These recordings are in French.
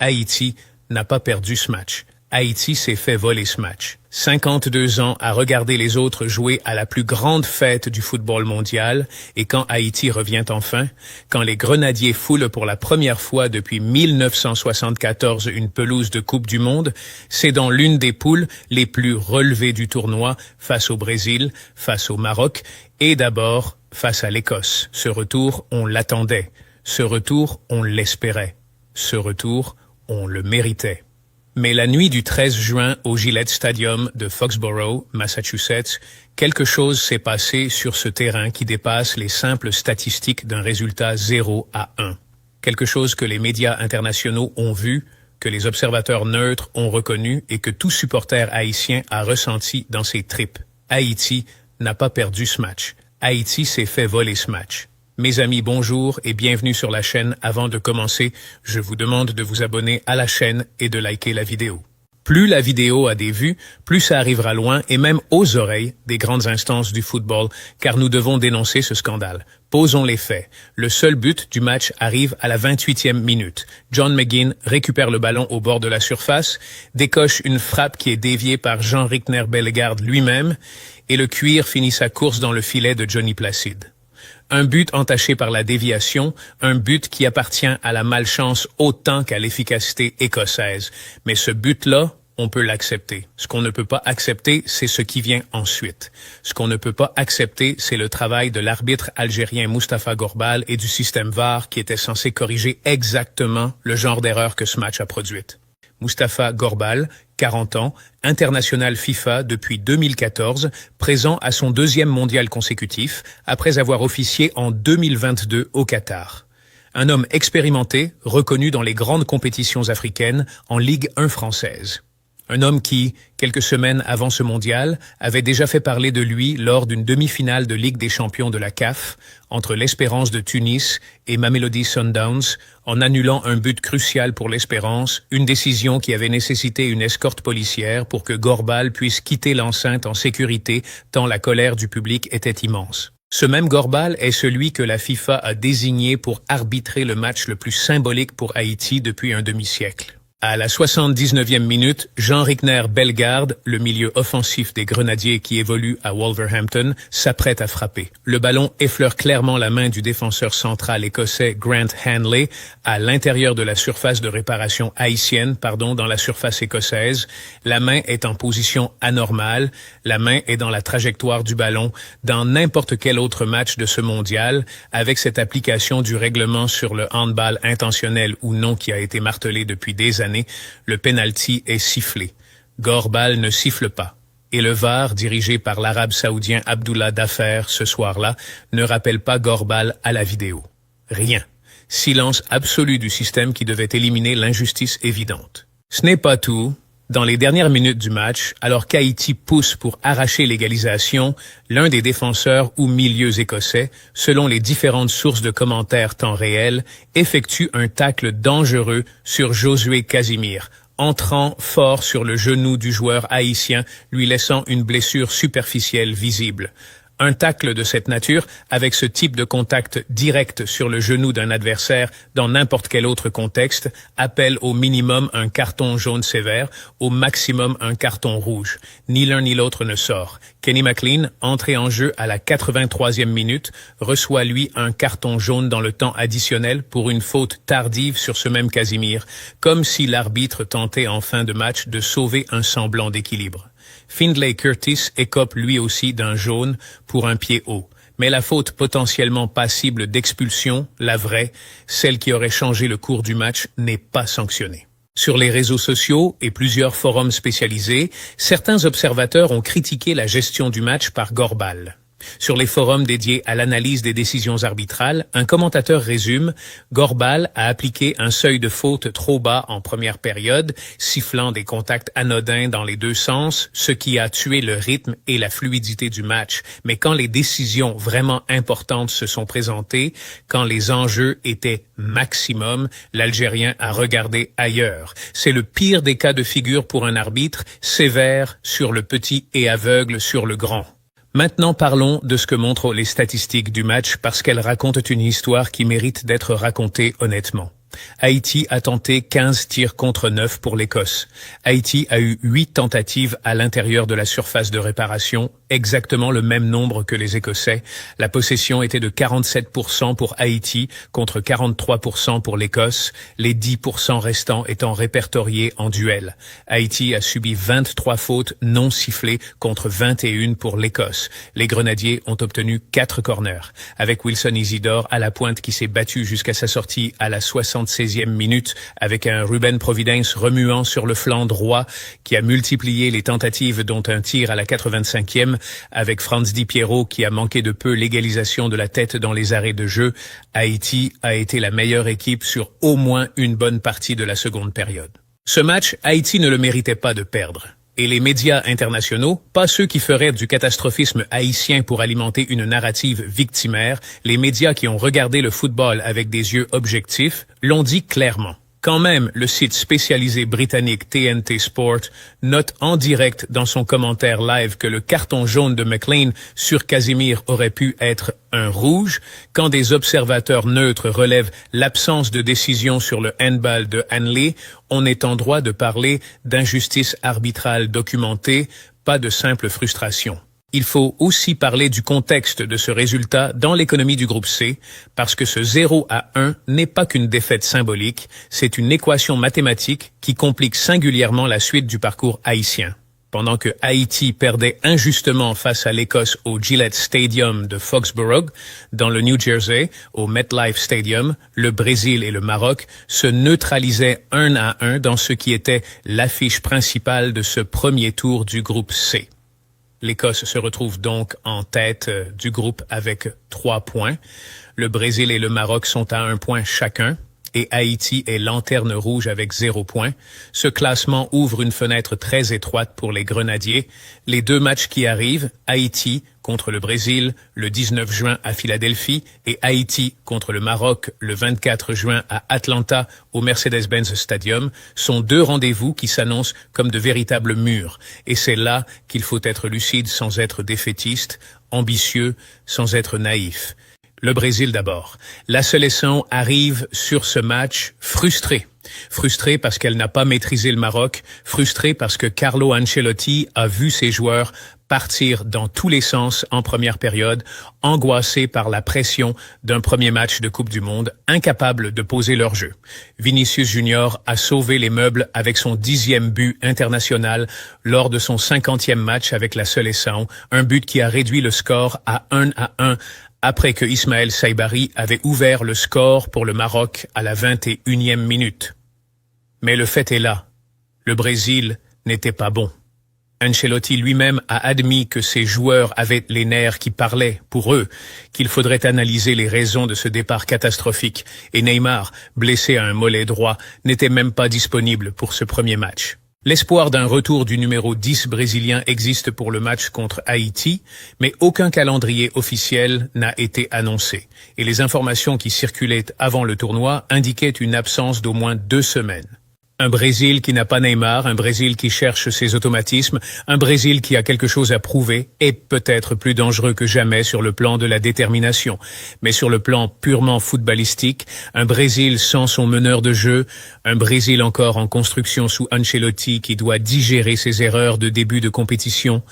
Haïti n'a pas perdu ce match. Haïti s'est fait voler ce match. 52 ans à regarder les autres jouer à la plus grande fête du football mondial, et quand Haïti revient enfin, quand les Grenadiers foulent pour la première fois depuis 1974 une pelouse de Coupe du Monde, c'est dans l'une des poules les plus relevées du tournoi face au Brésil, face au Maroc, et d'abord face à l'Écosse. Ce retour, on l'attendait. Ce retour, on l'espérait. Ce retour, on le méritait. Mais la nuit du 13 juin au Gillette Stadium de Foxborough, Massachusetts, quelque chose s'est passé sur ce terrain qui dépasse les simples statistiques d'un résultat 0-1. Quelque chose que les médias internationaux ont vu, que les observateurs neutres ont reconnu et que tout supporter haïtien a ressenti dans ses tripes. Haïti n'a pas perdu ce match. Haïti s'est fait voler ce match. Mes amis, bonjour et bienvenue sur la chaîne. Avant de commencer, je vous demande de vous abonner à la chaîne et de liker la vidéo. Plus la vidéo a des vues, plus ça arrivera loin et même aux oreilles des grandes instances du football, car nous devons dénoncer ce scandale. Posons les faits. Le seul but du match arrive à la 28e minute. John McGinn récupère le ballon au bord de la surface, décoche une frappe qui est déviée par Jean Rickner Bellegarde lui-même, et le cuir finit sa course dans le filet de Johnny Placide. Un but entaché par la déviation, un but qui appartient à la malchance autant qu'à l'efficacité écossaise. Mais ce but-là, on peut l'accepter. Ce qu'on ne peut pas accepter, c'est ce qui vient ensuite. Ce qu'on ne peut pas accepter, c'est le travail de l'arbitre algérien Mustapha Gorbal et du système VAR qui était censé corriger exactement le genre d'erreur que ce match a produite. Mustapha Gorbal, 40 ans, international FIFA depuis 2014, présent à son deuxième mondial consécutif, après avoir officié en 2022 au Qatar. Un homme expérimenté, reconnu dans les grandes compétitions africaines, en Ligue 1 française. Un homme qui, quelques semaines avant ce mondial, avait déjà fait parler de lui lors d'une demi-finale de Ligue des champions de la CAF, entre l'Espérance de Tunis et Mamelodi Sundowns, en annulant un but crucial pour l'Espérance, une décision qui avait nécessité une escorte policière pour que Gorbal puisse quitter l'enceinte en sécurité tant la colère du public était immense. Ce même Gorbal est celui que la FIFA a désigné pour arbitrer le match le plus symbolique pour Haïti depuis un demi-siècle. À la 79e minute, Jean Rickner Bellegarde, le milieu offensif des Grenadiers qui évolue à Wolverhampton, s'apprête à frapper. Le ballon effleure clairement la main du défenseur central écossais Grant Hanley à l'intérieur de la surface de réparation haïtienne, dans la surface écossaise. La main est en position anormale, la main est dans la trajectoire du ballon, dans n'importe quel autre match de ce mondial, avec cette application du règlement sur le handball intentionnel ou non qui a été martelé depuis des années. Le penalty est sifflé. Gorbal ne siffle pas. Et le VAR, dirigé par l'arabe saoudien Abdullah Dafer ce soir-là, ne rappelle pas Gorbal à la vidéo. Rien. Silence absolu du système qui devait éliminer l'injustice évidente. Ce n'est pas tout. Dans les dernières minutes du match, alors qu'Haïti pousse pour arracher l'égalisation, l'un des défenseurs ou milieux écossais, selon les différentes sources de commentaires temps réel, effectue un tacle dangereux sur Josué Casimir, entrant fort sur le genou du joueur haïtien, lui laissant une blessure superficielle visible. Un tacle de cette nature, avec ce type de contact direct sur le genou d'un adversaire dans n'importe quel autre contexte, appelle au minimum un carton jaune sévère, au maximum un carton rouge. Ni l'un ni l'autre ne sort. Kenny McLean, entré en jeu à la 83e minute, reçoit lui un carton jaune dans le temps additionnel pour une faute tardive sur ce même Casimir, comme si l'arbitre tentait en fin de match de sauver un semblant d'équilibre. Findlay Curtis écope lui aussi d'un jaune pour un pied haut. Mais la faute potentiellement passible d'expulsion, la vraie, celle qui aurait changé le cours du match, n'est pas sanctionnée. Sur les réseaux sociaux et plusieurs forums spécialisés, certains observateurs ont critiqué la gestion du match par Gorbal. Sur les forums dédiés à l'analyse des décisions arbitrales, un commentateur résume « Gorbal a appliqué un seuil de faute trop bas en première période, sifflant des contacts anodins dans les deux sens, ce qui a tué le rythme et la fluidité du match. Mais quand les décisions vraiment importantes se sont présentées, quand les enjeux étaient maximum, l'Algérien a regardé ailleurs. C'est le pire des cas de figure pour un arbitre, sévère sur le petit et aveugle sur le grand. » Maintenant parlons de ce que montrent les statistiques du match parce qu'elles racontent une histoire qui mérite d'être racontée honnêtement. Haïti a tenté 15 tirs contre 9 pour l'Écosse. Haïti a eu 8 tentatives à l'intérieur de la surface de réparation, exactement le même nombre que les Écossais. La possession était de 47% pour Haïti contre 43% pour l'Écosse, les 10% restants étant répertoriés en duel. Haïti a subi 23 fautes non sifflées contre 21 pour l'Écosse. Les Grenadiers ont obtenu 4 corners, avec Wilson Isidore à la pointe qui s'est battu jusqu'à sa sortie à la 76e minute avec un Ruben Providence remuant sur le flanc droit qui a multiplié les tentatives dont un tir à la 85e avec Franz Di Piero qui a manqué de peu l'égalisation de la tête dans les arrêts de jeu. Haïti a été la meilleure équipe sur au moins une bonne partie de la seconde période. Ce match, Haïti ne le méritait pas de perdre. Et les médias internationaux, pas ceux qui feraient du catastrophisme haïtien pour alimenter une narrative victimaire, les médias qui ont regardé le football avec des yeux objectifs, l'ont dit clairement. Quand même, le site spécialisé britannique TNT Sport note en direct dans son commentaire live que le carton jaune de McLean sur Casimir aurait pu être un rouge, quand des observateurs neutres relèvent l'absence de décision sur le handball de Hanley, on est en droit de parler d'injustice arbitrale documentée, pas de simple frustration. Il faut aussi parler du contexte de ce résultat dans l'économie du groupe C, parce que ce 0-1 n'est pas qu'une défaite symbolique, c'est une équation mathématique qui complique singulièrement la suite du parcours haïtien. Pendant que Haïti perdait injustement face à l'Écosse au Gillette Stadium de Foxborough, dans le New Jersey, au MetLife Stadium, le Brésil et le Maroc se neutralisaient 1-1 dans ce qui était l'affiche principale de ce premier tour du groupe C. L'Écosse se retrouve donc en tête du groupe avec 3 points. Le Brésil et le Maroc sont à 1 point chacun et Haïti est lanterne rouge avec 0 point. Ce classement ouvre une fenêtre très étroite pour les Grenadiers. Les 2 matchs qui arrivent, Haïti contre le Brésil le 19 juin à Philadelphie et Haïti contre le Maroc le 24 juin à Atlanta au Mercedes-Benz Stadium, sont 2 rendez-vous qui s'annoncent comme de véritables murs. Et c'est là qu'il faut être lucide sans être défaitiste, ambitieux sans être naïf. Le Brésil d'abord. La sélection arrive sur ce match frustrée. Frustrée parce qu'elle n'a pas maîtrisé le Maroc, frustrée parce que Carlo Ancelotti a vu ses joueurs partir dans tous les sens en première période, angoissés par la pression d'un premier match de Coupe du Monde, incapables de poser leur jeu. Vinicius Junior a sauvé les meubles avec son 10e but international lors de son 50e match avec la sélection, un but qui a réduit le score à 1-1 après que Ismaël Saibari avait ouvert le score pour le Maroc à la 21e minute. Mais le fait est là, le Brésil n'était pas bon. Ancelotti lui-même a admis que ses joueurs avaient les nerfs qui parlaient pour eux, qu'il faudrait analyser les raisons de ce départ catastrophique, et Neymar, blessé à un mollet droit, n'était même pas disponible pour ce premier match. L'espoir d'un retour du numéro 10 brésilien existe pour le match contre Haïti, mais aucun calendrier officiel n'a été annoncé, et les informations qui circulaient avant le tournoi indiquaient une absence d'au moins 2 semaines. Un Brésil qui n'a pas Neymar, un Brésil qui cherche ses automatismes, un Brésil qui a quelque chose à prouver est peut-être plus dangereux que jamais sur le plan de la détermination. Mais sur le plan purement footballistique, un Brésil sans son meneur de jeu, un Brésil encore en construction sous Ancelotti qui doit digérer ses erreurs de début de compétition,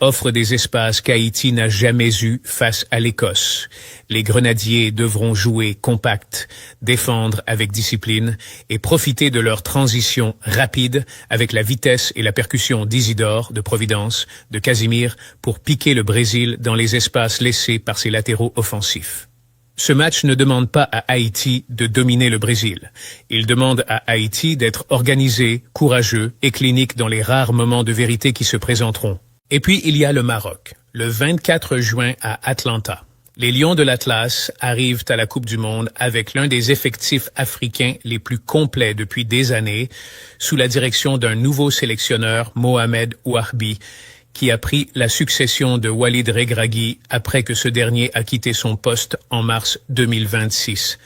offre des espaces qu'Haïti n'a jamais eus face à l'Écosse. Les Grenadiers devront jouer compact, défendre avec discipline et profiter de leur transition rapide avec la vitesse et la percussion d'Isidore, de Providence, de Casimir pour piquer le Brésil dans les espaces laissés par ses latéraux offensifs. Ce match ne demande pas à Haïti de dominer le Brésil. Il demande à Haïti d'être organisé, courageux et clinique dans les rares moments de vérité qui se présenteront. Et puis il y a le Maroc, le 24 juin à Atlanta. Les Lions de l'Atlas arrivent à la Coupe du Monde avec l'un des effectifs africains les plus complets depuis des années, sous la direction d'un nouveau sélectionneur, Mohamed Ouarbi, qui a pris la succession de Walid Regragui après que ce dernier a quitté son poste en mars 2026.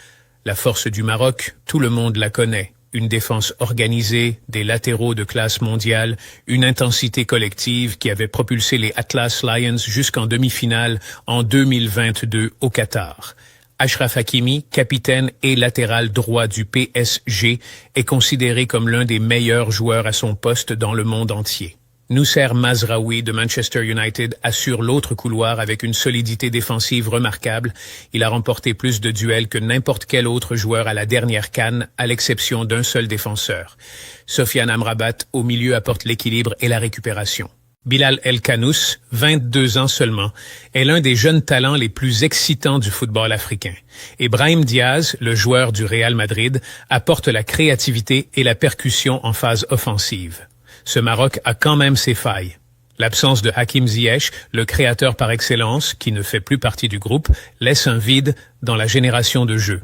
La force du Maroc, tout le monde la connaît. Une défense organisée, des latéraux de classe mondiale, une intensité collective qui avait propulsé les Atlas Lions jusqu'en demi-finale en 2022 au Qatar. Achraf Hakimi, capitaine et latéral droit du PSG, est considéré comme l'un des meilleurs joueurs à son poste dans le monde entier. Noussair Mazraoui de Manchester United assure l'autre couloir avec une solidité défensive remarquable. Il a remporté plus de duels que n'importe quel autre joueur à la dernière CAN, à l'exception d'un seul défenseur. Sofiane Amrabat, au milieu, apporte l'équilibre et la récupération. Bilal El Khanous, 22 ans seulement, est l'un des jeunes talents les plus excitants du football africain. Et Brahim Diaz, le joueur du Real Madrid, apporte la créativité et la percussion en phase offensive. Ce Maroc a quand même ses failles. L'absence de Hakim Ziyech, le créateur par excellence, qui ne fait plus partie du groupe, laisse un vide dans la génération de jeux.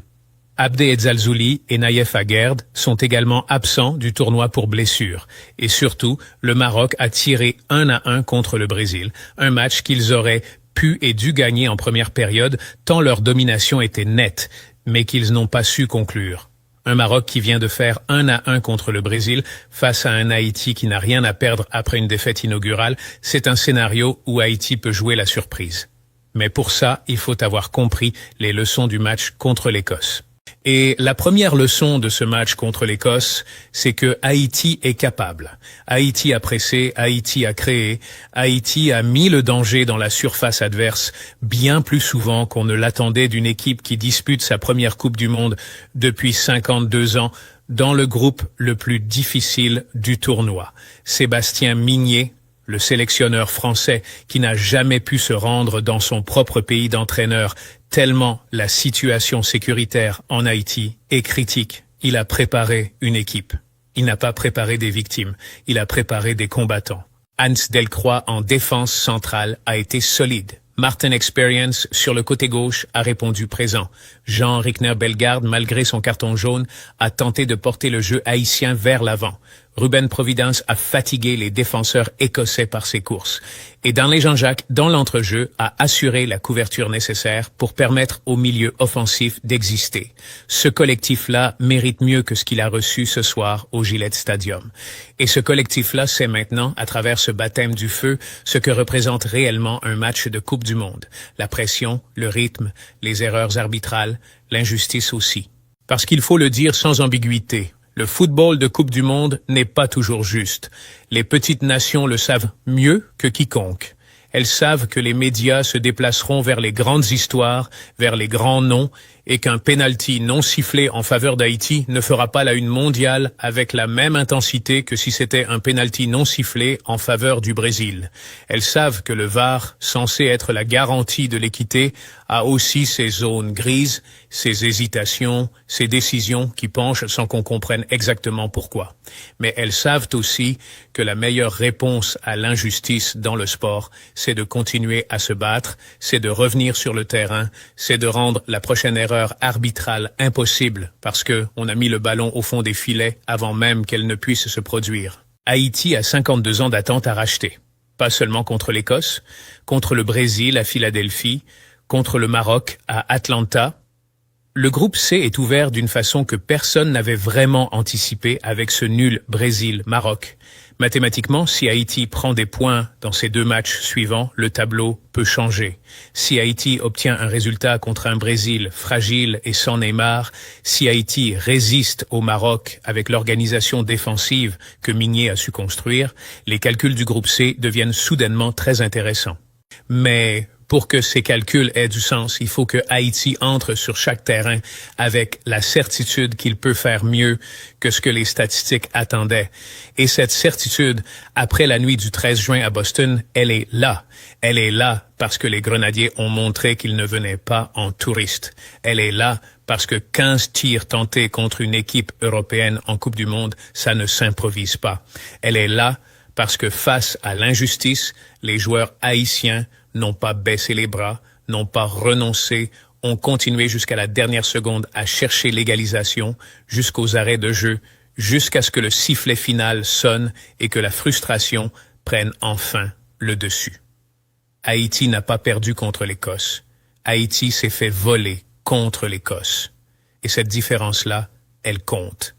Abdé Edzalzouli et Naïef Aguerd sont également absents du tournoi pour blessure. Et surtout, le Maroc a tiré 1-1 contre le Brésil, un match qu'ils auraient pu et dû gagner en première période tant leur domination était nette, mais qu'ils n'ont pas su conclure. Un Maroc qui vient de faire 1-1 contre le Brésil face à un Haïti qui n'a rien à perdre après une défaite inaugurale, c'est un scénario où Haïti peut jouer la surprise. Mais pour ça, il faut avoir compris les leçons du match contre l'Écosse. Et la première leçon de ce match contre l'Écosse, c'est que Haïti est capable. Haïti a pressé, Haïti a créé, Haïti a mis le danger dans la surface adverse bien plus souvent qu'on ne l'attendait d'une équipe qui dispute sa première Coupe du Monde depuis 52 ans dans le groupe le plus difficile du tournoi. Sébastien Migné, le sélectionneur français qui n'a jamais pu se rendre dans son propre pays d'entraîneur, tellement la situation sécuritaire en Haïti est critique. Il a préparé une équipe. Il n'a pas préparé des victimes, il a préparé des combattants. Hans Delcroix en défense centrale a été solide. Martin Experience sur le côté gauche a répondu présent. Jean Rickner-Bellegarde, malgré son carton jaune, a tenté de porter le jeu haïtien vers l'avant. Ruben Providence a fatigué les défenseurs écossais par ses courses. Et Darley Jean-Jacques, dans l'entrejeu, a assuré la couverture nécessaire pour permettre au milieu offensif d'exister. Ce collectif-là mérite mieux que ce qu'il a reçu ce soir au Gillette Stadium. Et ce collectif-là sait maintenant, à travers ce baptême du feu, ce que représente réellement un match de Coupe du Monde. La pression, le rythme, les erreurs arbitrales, l'injustice aussi. Parce qu'il faut le dire sans ambiguïté, le football de Coupe du Monde n'est pas toujours juste. Les petites nations le savent mieux que quiconque. Elles savent que les médias se déplaceront vers les grandes histoires, vers les grands noms, et qu'un penalty non sifflé en faveur d'Haïti ne fera pas la une mondiale avec la même intensité que si c'était un penalty non sifflé en faveur du Brésil. Elles savent que le VAR, censé être la garantie de l'équité, a aussi ses zones grises, ses hésitations, ses décisions qui penchent sans qu'on comprenne exactement pourquoi. Mais elles savent aussi que la meilleure réponse à l'injustice dans le sport, c'est de continuer à se battre, c'est de revenir sur le terrain, c'est de rendre la prochaine erreur arbitrale impossible parce que on a mis le ballon au fond des filets avant même qu'elle ne puisse se produire. Haïti a 52 ans d'attente à racheter. Pas seulement contre l'Écosse, contre le Brésil à Philadelphie, contre le Maroc à Atlanta. Le groupe C est ouvert d'une façon que personne n'avait vraiment anticipée avec ce nul Brésil-Maroc. Mathématiquement, si Haïti prend des points dans ces deux matchs suivants, le tableau peut changer. Si Haïti obtient un résultat contre un Brésil fragile et sans Neymar, si Haïti résiste au Maroc avec l'organisation défensive que Migné a su construire, les calculs du groupe C deviennent soudainement très intéressants. Mais pour que ces calculs aient du sens, il faut que Haïti entre sur chaque terrain avec la certitude qu'il peut faire mieux que ce que les statistiques attendaient. Et cette certitude, après la nuit du 13 juin à Boston, elle est là. Elle est là parce que les Grenadiers ont montré qu'ils ne venaient pas en touristes. Elle est là parce que 15 tirs tentés contre une équipe européenne en Coupe du Monde, ça ne s'improvise pas. Elle est là parce que face à l'injustice, les joueurs haïtiens n'ont pas baissé les bras, n'ont pas renoncé, ont continué jusqu'à la dernière seconde à chercher l'égalisation, jusqu'aux arrêts de jeu, jusqu'à ce que le sifflet final sonne et que la frustration prenne enfin le dessus. Haïti n'a pas perdu contre l'Écosse. Haïti s'est fait voler contre l'Écosse. Et cette différence-là, elle compte.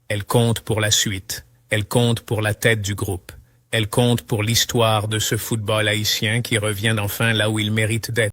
Elle compte pour la suite. Elle compte pour la tête du groupe. Elle compte pour l'histoire de ce football haïtien qui revient enfin là où il mérite d'être.